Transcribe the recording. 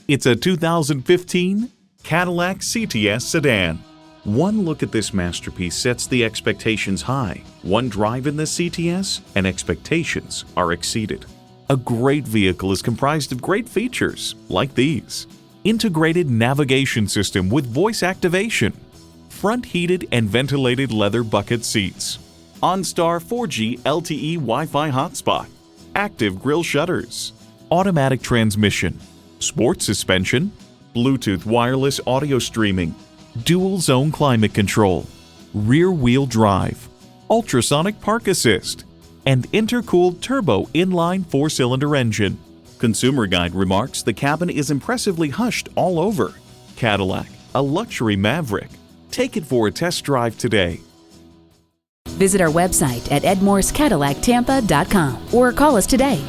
It's a 2015 Cadillac CTS sedan. One look at this masterpiece sets the expectations high. One drive in this CTS and expectations are exceeded. A great vehicle is comprised of great features like these: integrated navigation system with voice activation, front heated and ventilated leather bucket seats, OnStar 4G LTE Wi-Fi hotspot, active grille shutters, automatic transmission, sports suspension, Bluetooth wireless audio streaming, dual zone climate control, rear wheel drive, ultrasonic park assist, and intercooled turbo inline 4-cylinder engine. Consumer Guide remarks the cabin is impressively hushed all over. Cadillac, a luxury maverick. Take it for a test drive today. Visit our website at edmorsecadillactampa.com or call us today.